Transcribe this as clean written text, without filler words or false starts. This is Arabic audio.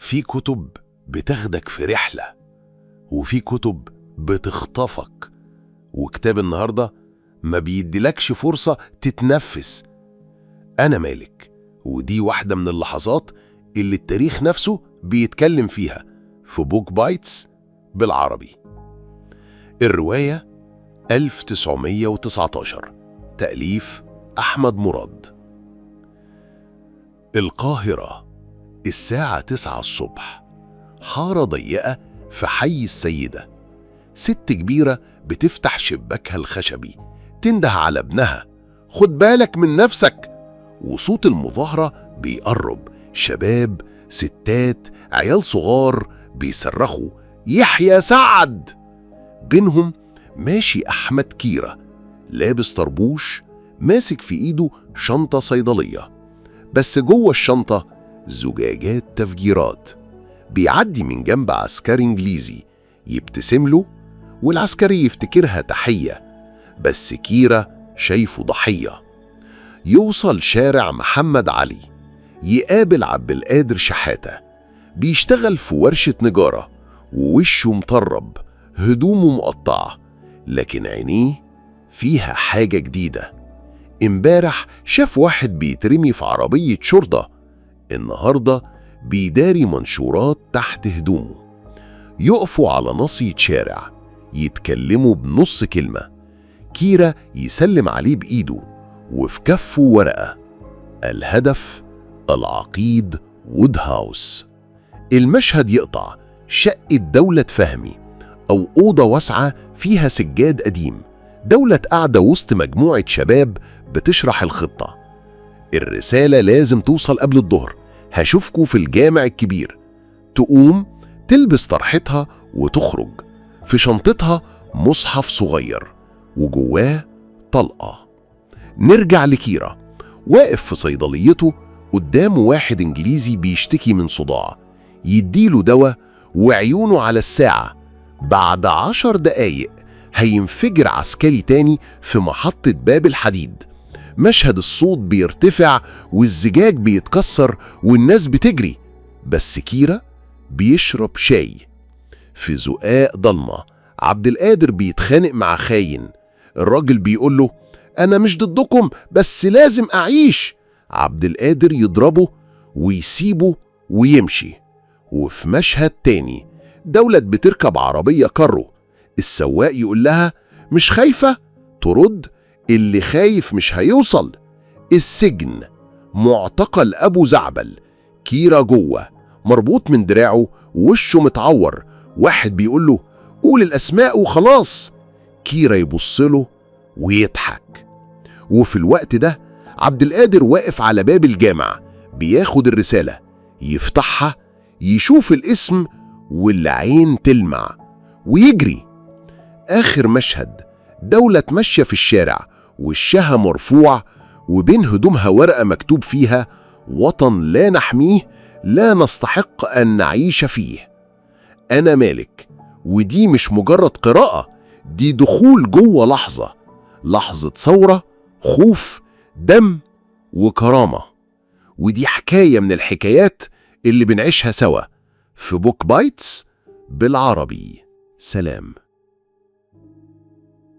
في كتب بتاخدك في رحلة، وفي كتب بتخطفك، وكتاب النهاردة ما بيديلكش فرصة تتنفس. أنا مالك، ودي واحدة من اللحظات اللي التاريخ نفسه بيتكلم فيها في بوك بايتس بالعربي. الرواية 1919، تأليف أحمد مراد. القاهرة، الساعة 9 الصبح، حارة ضيقة في حي السيدة. ست كبيرة بتفتح شباكها الخشبي تنده على ابنها: خد بالك من نفسك. وصوت المظاهرة بيقرب، شباب، ستات، عيال صغار بيصرخوا: يحيى سعد. بينهم ماشي أحمد كيرة، لابس طربوش، ماسك في إيده شنطة صيدلية، بس جوه الشنطة زجاجات تفجيرات. بيعدي من جنب عسكري إنجليزي يبتسم له، والعسكري يفتكرها تحية، بس كيرة شايفه ضحية. يوصل شارع محمد علي، يقابل عبد القادر شحاتة، بيشتغل في ورشة نجارة، ووشه مطرب، هدومه مقطعة، لكن عينيه فيها حاجة جديدة. امبارح شاف واحد بيترمي في عربية شرطة، النهاردة بيداري منشورات تحت هدومه. يقفوا على ناصية شارع، يتكلموا بنص كلمة. كيرة يسلم عليه بإيده، وفي كفه ورقة: الهدف العقيد وودهاوس. المشهد يقطع شقة دولة فهمي، أو أوضة واسعة فيها سجاد قديم. دولة قاعدة وسط مجموعة شباب بتشرح الخطة: الرسالة لازم توصل قبل الظهر، هشوفكوا في الجامع الكبير. تقوم تلبس طرحتها وتخرج، في شنطتها مصحف صغير وجواه طلقة. نرجع لكيرة، واقف في صيدليته قدامه واحد إنجليزي بيشتكي من صداع، يديله دواء وعيونه على الساعة. بعد 10 دقايق هينفجر عسكري تاني في محطة باب الحديد. مشهد الصوت بيرتفع والزجاج بيتكسر والناس بتجري، بس كيرة بيشرب شاي. في زقاق ضلمة عبد القادر بيتخانق مع خاين. الراجل بيقول له: أنا مش ضدكم، بس لازم أعيش. عبد القادر يضربه ويسيبه ويمشي. وفي مشهد تاني دولة بتركب عربية كارو، السواق يقول لها: مش خايفة؟ ترد: اللي خايف مش هيوصل. السجن، معتقل أبو زعبل. كيرة جوه، مربوط من دراعه ووشه متعور. واحد بيقول له: قول الأسماء وخلاص. كيرة يبصله ويضحك. وفي الوقت ده عبد القادر واقف على باب الجامع، بياخد الرسالة، يفتحها، يشوف الاسم والعين تلمع ويجري. آخر مشهد دولة ماشية في الشارع، وشها مرفوع، وبين هدومها ورقة مكتوب فيها: وطن لا نحميه، لا نستحق أن نعيش فيه. أنا مالك، ودي مش مجرد قراءة، دي دخول جوه لحظة، لحظة ثورة، خوف، دم، وكرامة. ودي حكاية من الحكايات اللي بنعيشها سوا في بوك بايتس بالعربي. سلام.